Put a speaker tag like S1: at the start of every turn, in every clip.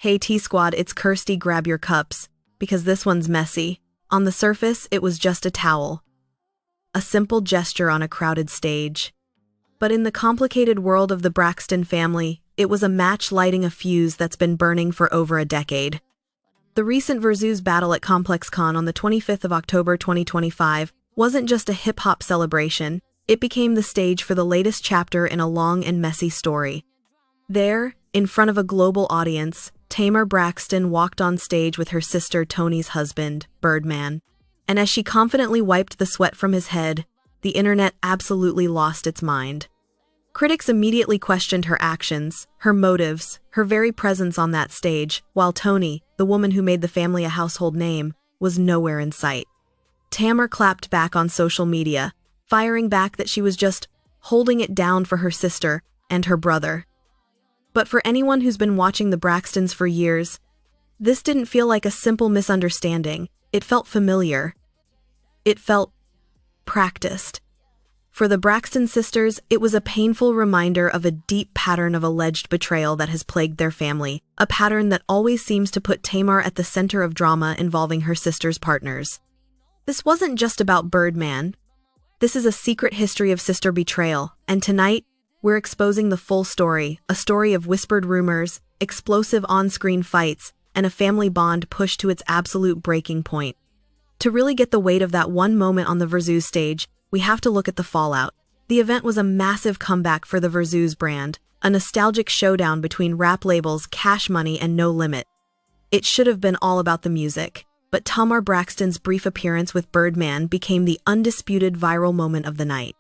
S1: Hey T-Squad, it's Kirsty, grab your cups, because this one's messy. On the surface, it was just a towel. A simple gesture on a crowded stage. But in the complicated world of the Braxton family, it was a match lighting a fuse that's been burning for over a decade. The recent Versus battle at ComplexCon on the 25th of October 2025 wasn't just a hip-hop celebration, it became the stage for the latest chapter in a long and messy story. There, in front of a global audience, Tamar Braxton walked on stage with her sister Toni's husband, Birdman. And as she confidently wiped the sweat from his head, the internet absolutely lost its mind. Critics immediately questioned her actions, her motives, her very presence on that stage, while Toni, the woman who made the family a household name, was nowhere in sight. Tamar clapped back on social media, firing back that she was just holding it down for her sister and her brother. But for anyone who's been watching the Braxtons for years, this didn't feel like a simple misunderstanding. It felt familiar. It felt practiced. For the Braxton sisters, it was a painful reminder of a deep pattern of alleged betrayal that has plagued their family, a pattern that always seems to put Tamar at the center of drama involving her sisters' partners. This wasn't just about Birdman. This is a secret history of sister betrayal, and tonight, we're exposing the full story, a story of whispered rumors, explosive on-screen fights, and a family bond pushed to its absolute breaking point. To really get the weight of that one moment on the Versus stage, we have to look at the fallout. The event was a massive comeback for the Versus brand, a nostalgic showdown between rap labels Cash Money and No Limit. It should have been all about the music, but Tamar Braxton's brief appearance with Birdman became the undisputed viral moment of the night.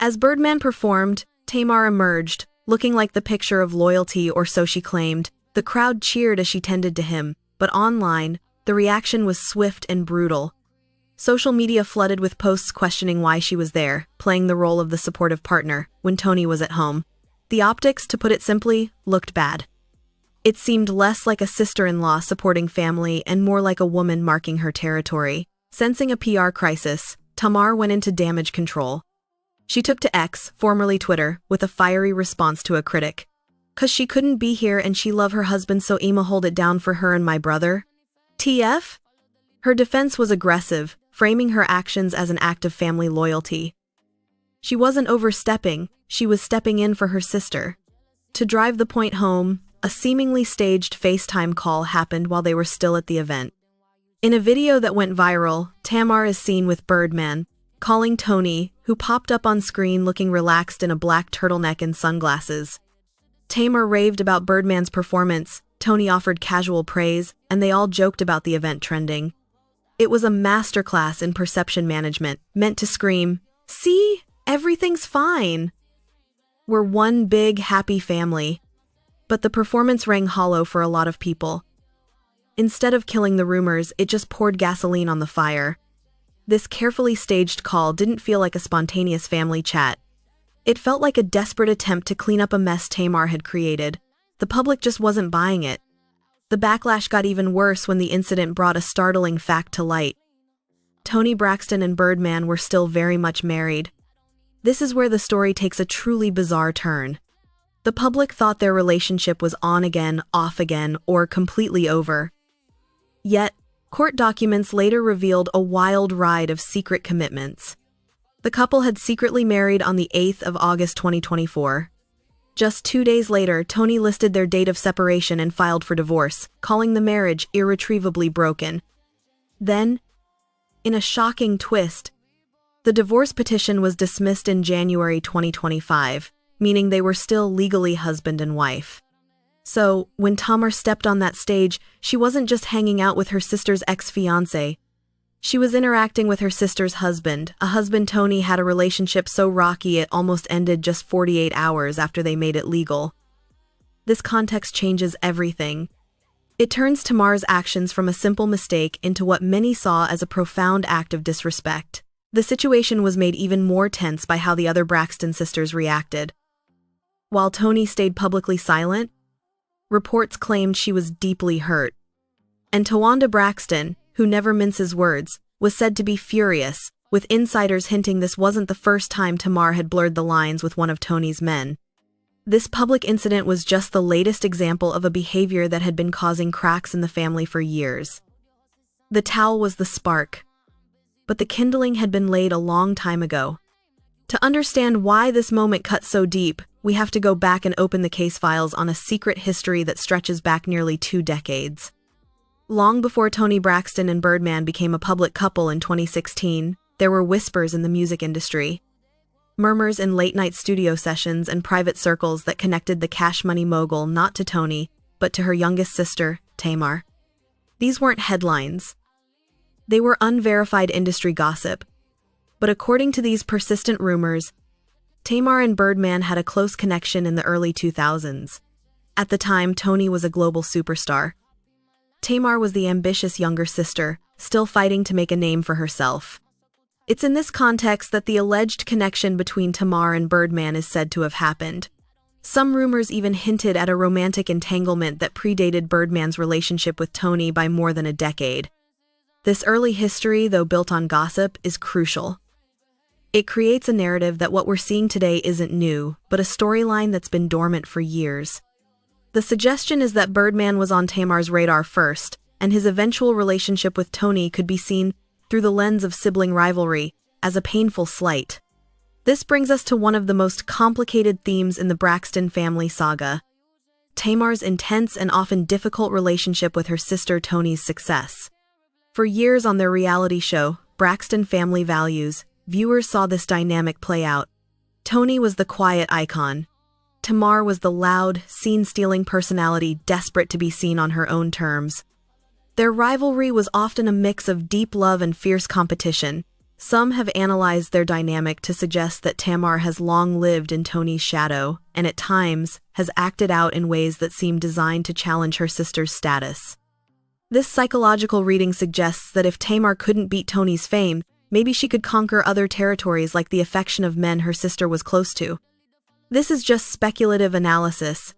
S1: As Birdman performed, Tamar emerged, looking like the picture of loyalty, or so she claimed. The crowd cheered as she tended to him, but online, the reaction was swift and brutal. Social media flooded with posts questioning why she was there, playing the role of the supportive partner, when Toni was at home. The optics, to put it simply, looked bad. It seemed less like a sister-in-law supporting family and more like a woman marking her territory. Sensing a PR crisis, Tamar went into damage control. She took to X, formerly Twitter, with a fiery response to a critic. "'Cause she couldn't be here and she love her husband, so I'ma hold it down for her and my brother? TF? Her defense was aggressive, framing her actions as an act of family loyalty. She wasn't overstepping, she was stepping in for her sister. To drive the point home, a seemingly staged FaceTime call happened while they were still at the event. In a video that went viral, Tamar is seen with Birdman, calling Toni, who popped up on screen looking relaxed in a black turtleneck and sunglasses. Tamar raved about Birdman's performance, Toni offered casual praise, and they all joked about the event trending. It was a masterclass in perception management, meant to scream, "See? Everything's fine. We're one big, happy family." But the performance rang hollow for a lot of people. Instead of killing the rumors, it just poured gasoline on the fire. This carefully staged call didn't feel like a spontaneous family chat. It felt like a desperate attempt to clean up a mess Tamar had created. The public just wasn't buying it. The backlash got even worse when the incident brought a startling fact to light. Toni Braxton and Birdman were still very much married. This is where the story takes a truly bizarre turn. The public thought their relationship was on again, off again, or completely over. Yet, court documents later revealed a wild ride of secret commitments. The couple had secretly married on the 8th of August 2024. Just 2 days later, Toni listed their date of separation and filed for divorce, calling the marriage irretrievably broken. Then, in a shocking twist, the divorce petition was dismissed in January 2025, meaning they were still legally husband and wife. So, when Tamar stepped on that stage, she wasn't just hanging out with her sister's ex-fiancé. She was interacting with her sister's husband, a husband Toni had a relationship so rocky it almost ended just 48 hours after they made it legal. This context changes everything. It turns Tamar's actions from a simple mistake into what many saw as a profound act of disrespect. The situation was made even more tense by how the other Braxton sisters reacted. While Toni stayed publicly silent, reports claimed she was deeply hurt. And Towanda Braxton, who never minces words, was said to be furious, with insiders hinting this wasn't the first time Tamar had blurred the lines with one of Toni's men. This public incident was just the latest example of a behavior that had been causing cracks in the family for years. The towel was the spark, but the kindling had been laid a long time ago. To understand why this moment cut so deep, we have to go back and open the case files on a secret history that stretches back nearly 2 decades. Long before Toni Braxton and Birdman became a public couple in 2016, there were whispers in the music industry. Murmurs in late-night studio sessions and private circles that connected the cash money mogul not to Toni, but to her youngest sister, Tamar. These weren't headlines. They were unverified industry gossip. But according to these persistent rumors, Tamar and Birdman had a close connection in the early 2000s. At the time, Toni was a global superstar. Tamar was the ambitious younger sister, still fighting to make a name for herself. It's in this context that the alleged connection between Tamar and Birdman is said to have happened. Some rumors even hinted at a romantic entanglement that predated Birdman's relationship with Toni by more than a decade. This early history, though built on gossip, is crucial. It creates a narrative that what we're seeing today isn't new, but a storyline that's been dormant for years. The suggestion is that Birdman was on Tamar's radar first, and his eventual relationship with Toni could be seen through the lens of sibling rivalry, as a painful slight. This brings us to one of the most complicated themes in the Braxton family saga: Tamar's intense and often difficult relationship with her sister Toni's success. For years on their reality show, Braxton Family Values, viewers saw this dynamic play out. Toni was the quiet icon. Tamar was the loud, scene-stealing personality desperate to be seen on her own terms. Their rivalry was often a mix of deep love and fierce competition. Some have analyzed their dynamic to suggest that Tamar has long lived in Toni's shadow, and at times has acted out in ways that seem designed to challenge her sister's status. This psychological reading suggests that if Tamar couldn't beat Toni's fame, maybe she could conquer other territories like the affection of men her sister was close to. This is just speculative analysis,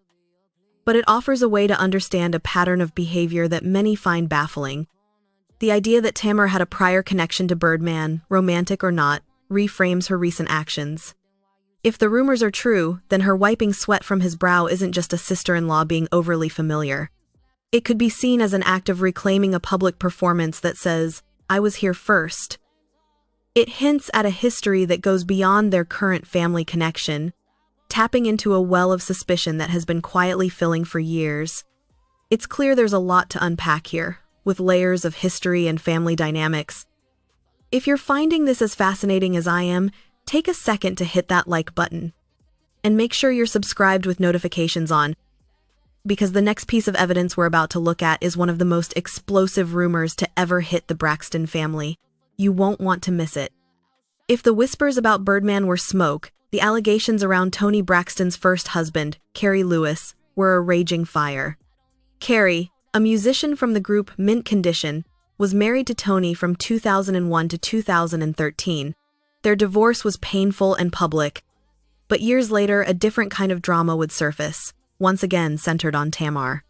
S1: but it offers a way to understand a pattern of behavior that many find baffling. The idea that Tamar had a prior connection to Birdman, romantic or not, reframes her recent actions. If the rumors are true, then her wiping sweat from his brow isn't just a sister-in-law being overly familiar. It could be seen as an act of reclaiming a public performance that says, "I was here first." It hints at a history that goes beyond their current family connection, tapping into a well of suspicion that has been quietly filling for years. It's clear there's a lot to unpack here, with layers of history and family dynamics. If you're finding this as fascinating as I am, take a second to hit that like button. And make sure you're subscribed with notifications on, because the next piece of evidence we're about to look at is one of the most explosive rumors to ever hit the Braxton family. You won't want to miss it. If the whispers about Birdman were smoke, the allegations around Toni Braxton's first husband, Keri Lewis, were a raging fire. Keri, a musician from the group Mint Condition, was married to Toni from 2001 to 2013. Their divorce was painful and public, but years later a different kind of drama would surface, once again centered on Tamar.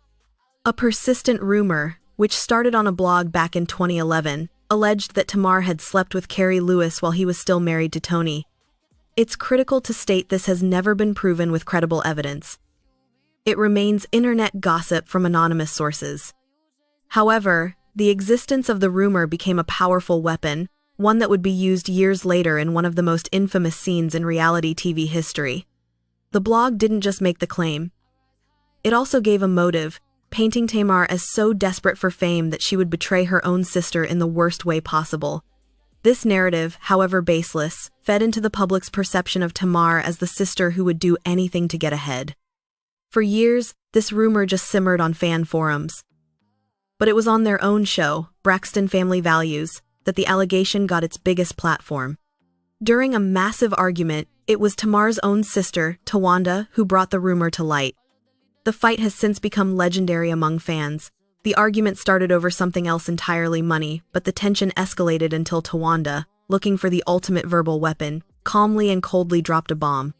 S1: A persistent rumor, which started on a blog back in 2011, alleged that Tamar had slept with Keri Lewis while he was still married to Toni. It's critical to state this has never been proven with credible evidence. It remains internet gossip from anonymous sources. However, the existence of the rumor became a powerful weapon, one that would be used years later in one of the most infamous scenes in reality TV history. The blog didn't just make the claim. It also gave a motive, painting Tamar as so desperate for fame that she would betray her own sister in the worst way possible. This narrative, however baseless, fed into the public's perception of Tamar as the sister who would do anything to get ahead. For years, this rumor just simmered on fan forums. But it was on their own show, Braxton Family Values, that the allegation got its biggest platform. During a massive argument, it was Tamar's own sister, Tawanda, who brought the rumor to light. The fight has since become legendary among fans. The argument started over something else entirely: money, but the tension escalated until Tawanda, looking for the ultimate verbal weapon, calmly and coldly dropped a bomb.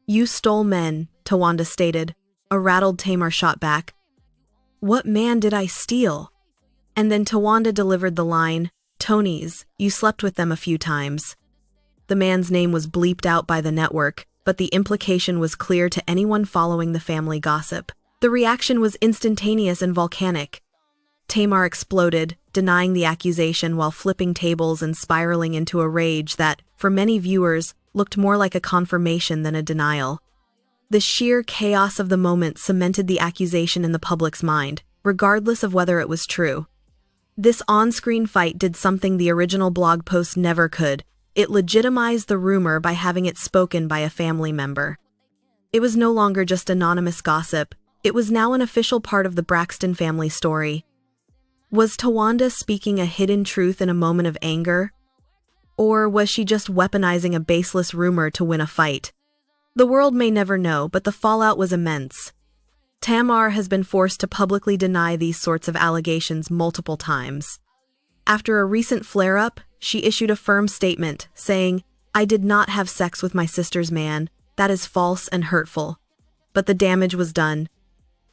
S1: "You stole men," Tawanda stated. A rattled Tamar shot back, "What man did I steal?" And then Tawanda delivered the line, "Toni's, you slept with them a few times." The man's name was bleeped out by the network, but the implication was clear to anyone following the family gossip. The reaction was instantaneous and volcanic. Tamar exploded, denying the accusation while flipping tables and spiraling into a rage that, for many viewers, looked more like a confirmation than a denial. The sheer chaos of the moment cemented the accusation in the public's mind, regardless of whether it was true. This on-screen fight did something the original blog post never could. It legitimized the rumor by having it spoken by a family member. It was no longer just anonymous gossip, it was now an official part of the Braxton family story. Was Towanda speaking a hidden truth in a moment of anger? Or was she just weaponizing a baseless rumor to win a fight? The world may never know, but the fallout was immense. Tamar has been forced to publicly deny these sorts of allegations multiple times. After a recent flare-up, she issued a firm statement, saying, "I did not have sex with my sister's man. That is false and hurtful." But the damage was done.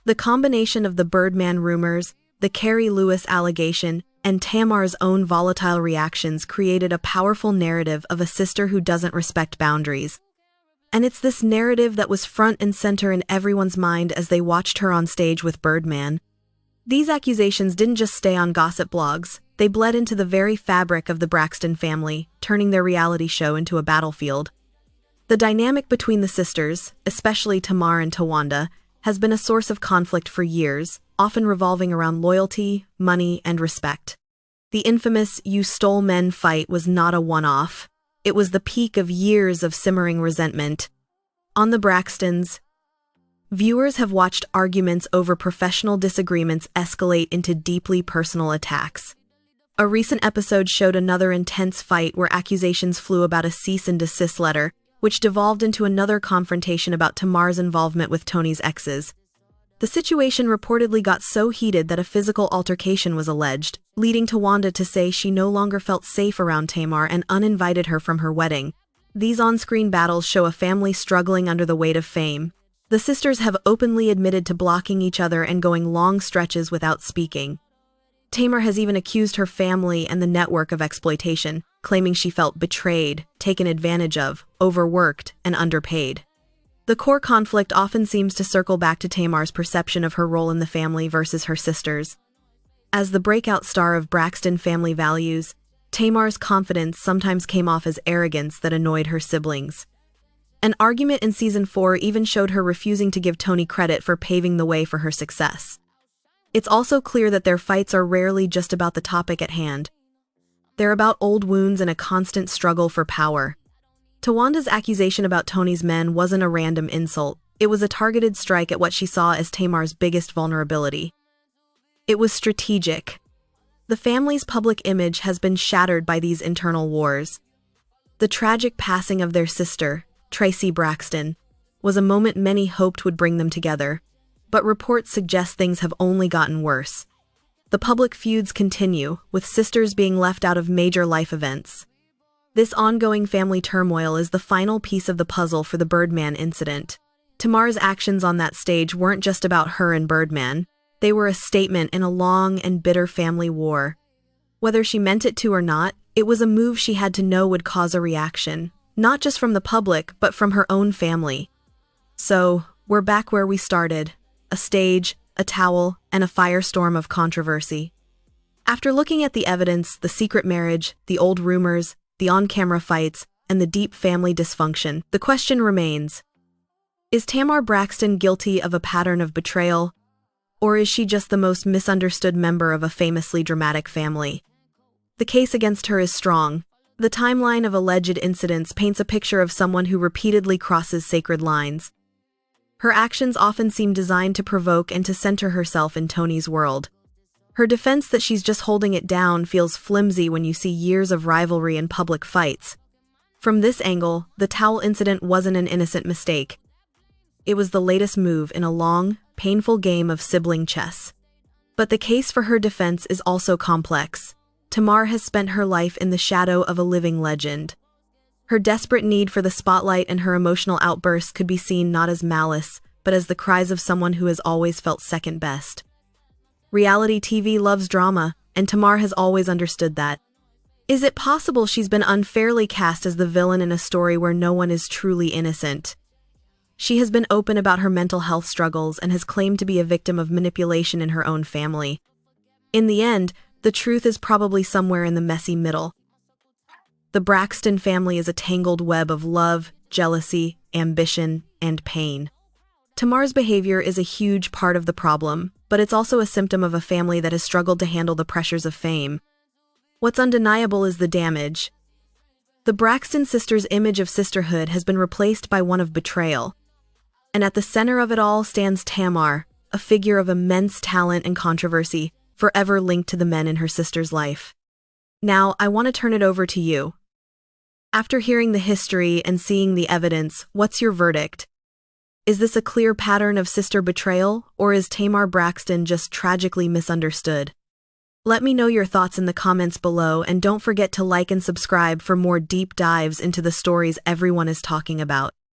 S1: The combination of the Birdman rumors, the Keri Lewis allegation, and Tamar's own volatile reactions created a powerful narrative of a sister who doesn't respect boundaries. And it's this narrative that was front and center in everyone's mind as they watched her on stage with Birdman. These accusations didn't just stay on gossip blogs, they bled into the very fabric of the Braxton family, turning their reality show into a battlefield. The dynamic between the sisters, especially Tamar and Towanda, has been a source of conflict for years, often revolving around loyalty, money, and respect. The infamous "you stole men" fight was not a one-off. It was the peak of years of simmering resentment. On the Braxtons, viewers have watched arguments over professional disagreements escalate into deeply personal attacks. A recent episode showed another intense fight where accusations flew about a cease and desist letter, which devolved into another confrontation about Tamar's involvement with Toni's exes. The situation reportedly got so heated that a physical altercation was alleged, leading Towanda to say she no longer felt safe around Tamar and uninvited her from her wedding. These on-screen battles show a family struggling under the weight of fame. The sisters have openly admitted to blocking each other and going long stretches without speaking. Tamar has even accused her family and the network of exploitation, claiming she felt betrayed, taken advantage of, overworked, and underpaid. The core conflict often seems to circle back to Tamar's perception of her role in the family versus her sisters. As the breakout star of Braxton family values, Tamar's confidence sometimes came off as arrogance that annoyed her siblings. An argument in Season 4 even showed her refusing to give Toni credit for paving the way for her success. It's also clear that their fights are rarely just about the topic at hand. They're about old wounds and a constant struggle for power. Towanda's accusation about Toni's men wasn't a random insult. It was a targeted strike at what she saw as Tamar's biggest vulnerability. It was strategic. The family's public image has been shattered by these internal wars. The tragic passing of their sister, Tracy Braxton, was a moment many hoped would bring them together, but reports suggest things have only gotten worse. The public feuds continue, with sisters being left out of major life events. This ongoing family turmoil is the final piece of the puzzle for the Birdman incident. Tamar's actions on that stage weren't just about her and Birdman. They were a statement in a long and bitter family war. Whether she meant it to or not, it was a move she had to know would cause a reaction, not just from the public, but from her own family. So, we're back where we started. A stage, a towel, and a firestorm of controversy. After looking at the evidence, the secret marriage, the old rumors, the on-camera fights, and the deep family dysfunction, the question remains: is Tamar Braxton guilty of a pattern of betrayal, or is she just the most misunderstood member of a famously dramatic family? The case against her is strong. The timeline of alleged incidents paints a picture of someone who repeatedly crosses sacred lines. Her actions often seem designed to provoke and to center herself in Toni's world. Her defense that she's just holding it down feels flimsy when you see years of rivalry and public fights. From this angle, the towel incident wasn't an innocent mistake. It was the latest move in a long, painful game of sibling chess. But the case for her defense is also complex. Tamar has spent her life in the shadow of a living legend. Her desperate need for the spotlight and her emotional outbursts could be seen not as malice, but as the cries of someone who has always felt second best. Reality TV loves drama, and Tamar has always understood that. Is it possible she's been unfairly cast as the villain in a story where no one is truly innocent? She has been open about her mental health struggles and has claimed to be a victim of manipulation in her own family. In the end, the truth is probably somewhere in the messy middle. The Braxton family is a tangled web of love, jealousy, ambition, and pain. Tamar's behavior is a huge part of the problem, but it's also a symptom of a family that has struggled to handle the pressures of fame. What's undeniable is the damage. The Braxton sisters' image of sisterhood has been replaced by one of betrayal. And at the center of it all stands Tamar, a figure of immense talent and controversy, forever linked to the men in her sister's life. Now, I want to turn it over to you. After hearing the history and seeing the evidence, what's your verdict? Is this a clear pattern of sister betrayal, or is Tamar Braxton just tragically misunderstood? Let me know your thoughts in the comments below, and don't forget to like and subscribe for more deep dives into the stories everyone is talking about.